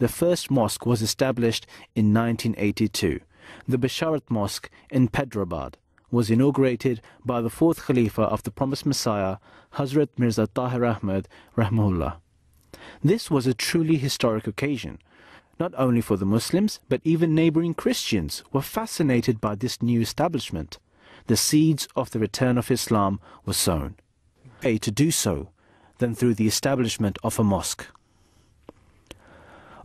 the first mosque was established in 1982. The Basharat Mosque in Pedrabad was inaugurated by the fourth Khalifa of the promised Messiah, Hazrat Mirza Tahir Ahmad Rahmahullah. This was a truly historic occasion. Not only for the Muslims, but even neighboring Christians were fascinated by this new establishment. The seeds of the return of Islam were sown. To do so than through the establishment of a mosque.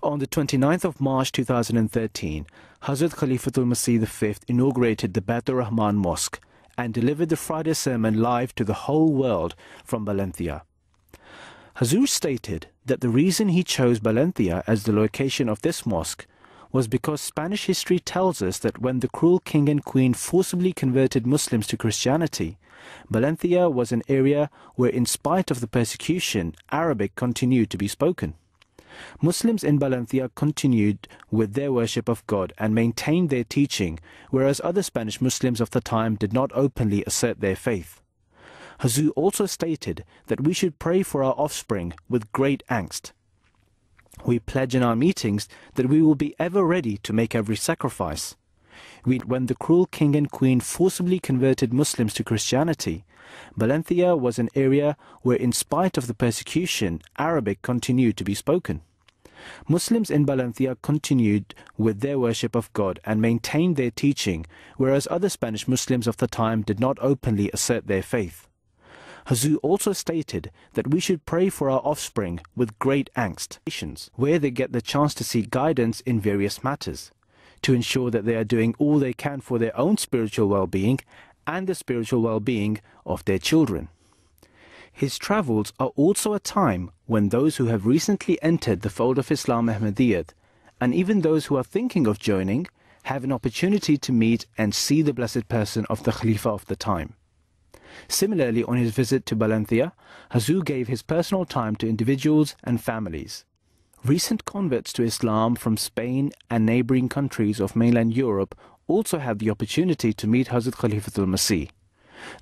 On the 29th of March 2013, Hazrat Khalifatul Masih V inaugurated the Baitur Rahman Mosque and delivered the Friday sermon live to the whole world from Valencia. Hazur stated that the reason he chose Valencia as the location of this mosque was because Spanish history tells us that when the cruel king and queen forcibly converted Muslims to Christianity, Valencia was an area where, in spite of the persecution, Arabic continued to be spoken. Muslims in Valencia continued with their worship of God and maintained their teaching, whereas other Spanish Muslims of the time did not openly assert their faith. Hazur also stated that we should pray for our offspring with great angst. We pledge in our meetings that we will be ever ready to make every sacrifice. When the cruel king and queen forcibly converted Muslims to Christianity, Valencia was an area where, in spite of the persecution, Arabic continued to be spoken. Muslims in Valencia continued with their worship of God and maintained their teaching, whereas other Spanish Muslims of the time did not openly assert their faith. Hazur also stated that we should pray for our offspring with great angst, where they get the chance to seek guidance in various matters, to ensure that they are doing all they can for their own spiritual well-being and the spiritual well-being of their children. His travels are also a time when those who have recently entered the fold of Islam Ahmadiyyat, and even those who are thinking of joining, have an opportunity to meet and see the blessed person of the Khalifa of the time. Similarly, on his visit to Valencia, Hazur gave his personal time to individuals and families. Recent converts to Islam from Spain and neighboring countries of mainland Europe also had the opportunity to meet Hazrat Khalifatul Masih.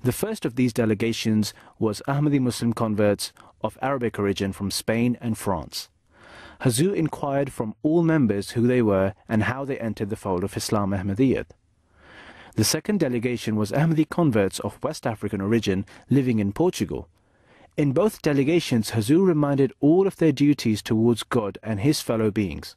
The first of these delegations was Ahmadiyya Muslim converts of Arabic origin from Spain and France. Hazur inquired from all members who they were and how they entered the fold of Islam Ahmadiyyat. The second delegation was Ahmadi converts of West African origin living in Portugal. In both delegations, Hazur reminded all of their duties towards God and his fellow beings.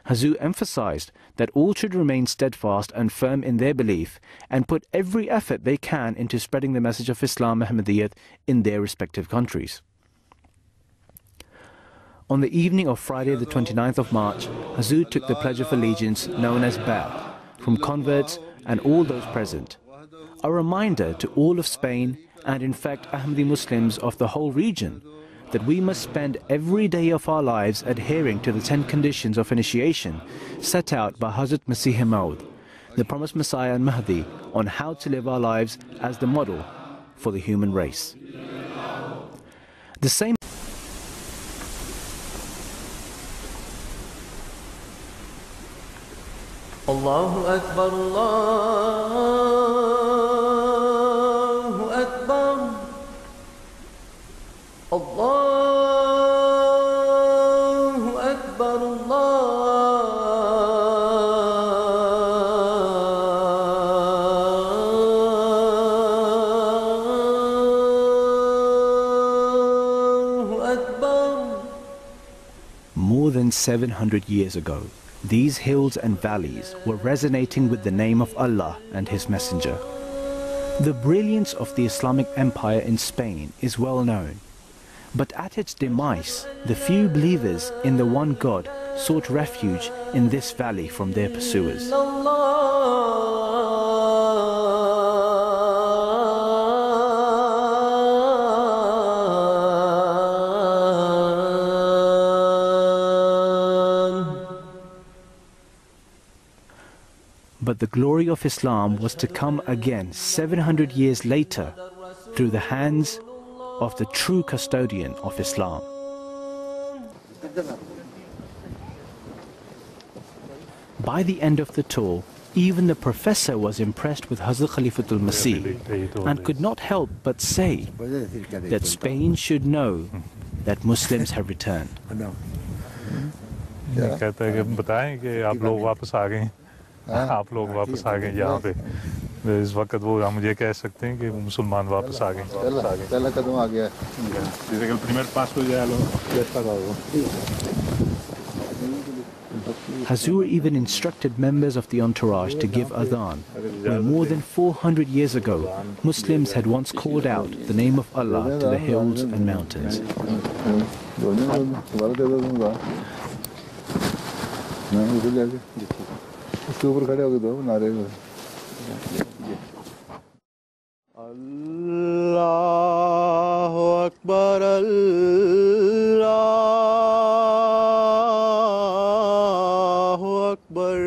Hazur emphasized that all should remain steadfast and firm in their belief and put every effort they can into spreading the message of Islam Ahmadiyyat in their respective countries. On the evening of Friday the 29th of March, Hazur took the Pledge of Allegiance known as Bai'at from converts and all those present, a reminder to all of Spain and in fact Ahmadi Muslims of the whole region that we must spend every day of our lives adhering to the 10 conditions of initiation set out by Hazrat Masih Maud, the promised Messiah and Mahdi, on how to live our lives as the model for the human race. The same Allahu Akbar, Allahu Akbar, Allahu Akbar, Allahu Akbar. More than 700 years ago, these hills and valleys were resonating with the name of Allah and His Messenger. The brilliance of the Islamic Empire in Spain is well known, but at its demise, the few believers in the one God sought refuge in this valley from their pursuers. But the glory of Islam was to come again 700 years later through the hands of the true custodian of Islam. By the end of the tour, even the professor was impressed with Hazrat Khalifatul Masih and could not help but say that Spain should know that Muslims have returned. कहता है कि बताएं कि आप लोग वापस आ गए, आप लोग वापस आ गए यहाँ पे। इस वक्त वो हम ये कह सकते हैं कि मुसलमान वापस आ गए। पहला कदम आ गया। Dice que el primer paso ya está dado. Hazur even instructed members of the entourage to give adhan, where more than 400 years ago, Muslims had once called out the name of Allah to the hills and mountains. Allahu Akbar, Allahu Akbar,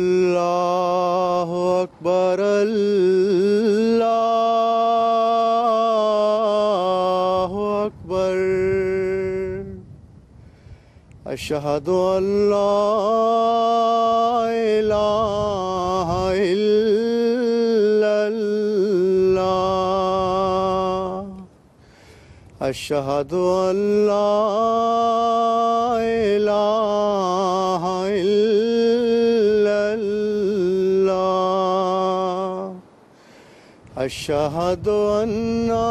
Allahu Akbar, Allahu Akbar. Ashhadu an la ilaha illallah. Ashhadu an la ilaha illallah. Ashhadu anna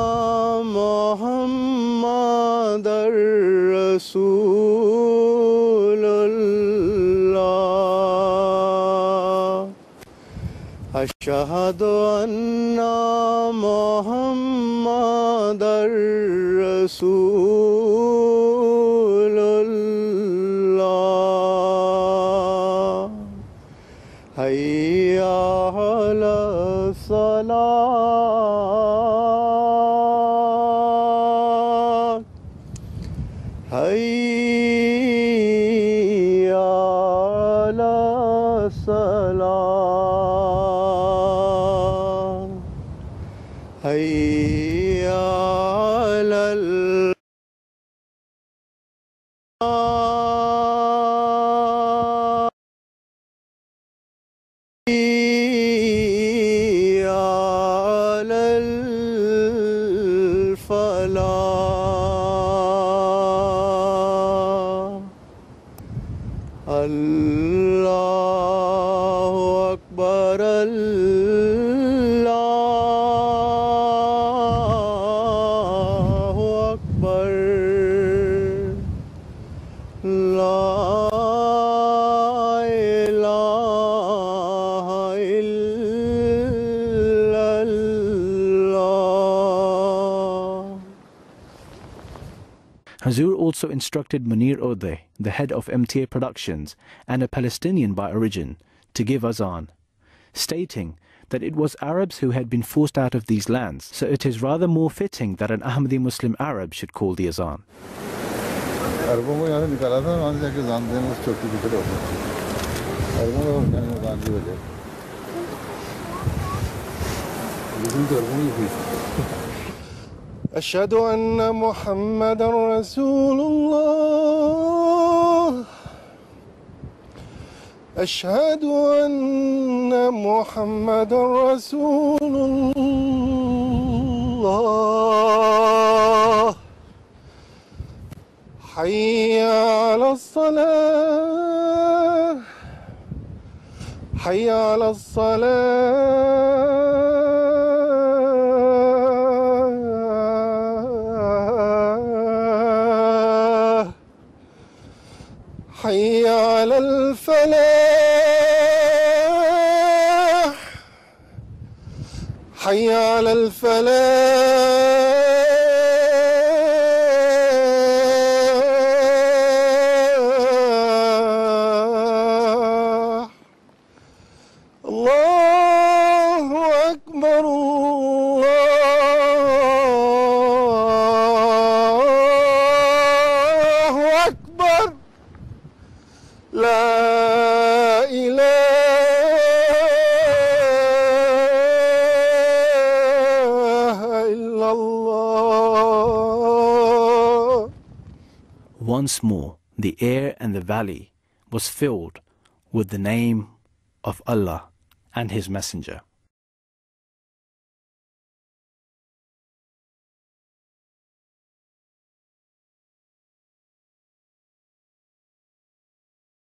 Muhammadar Rasulullah. Ashhadu anna Muhammadar Rasulullah. Hayya ala salat, hayya ala salat, hayya ala Allahu Akbar, Allahu Akbar, La ilaha illallah. Hazur also instructed Munir Odeh, the head of MTA Productions and a Palestinian by origin, to give azan, stating that it was Arabs who had been forced out of these lands, so it is rather more fitting that an Ahmadiyya Muslim Arab should call the azan. अरबों को यहाँ से निकाला था, वहाँ से जाके जान देना उस छोटी दिक्कत होती है। अरबों को जान की वजह लेकिन तो अरबों की हुई। أشهد أن محمد رسول الله. أشهد أن محمد رسول الله. حي على الصلاة، حي على الصلاة. حي على الفلاح، حي على الفلاح. الله أكبر، الله أكبر. لا إله إلا الله. Once more, the air and the valley was filled with the name of Allah and His Messenger.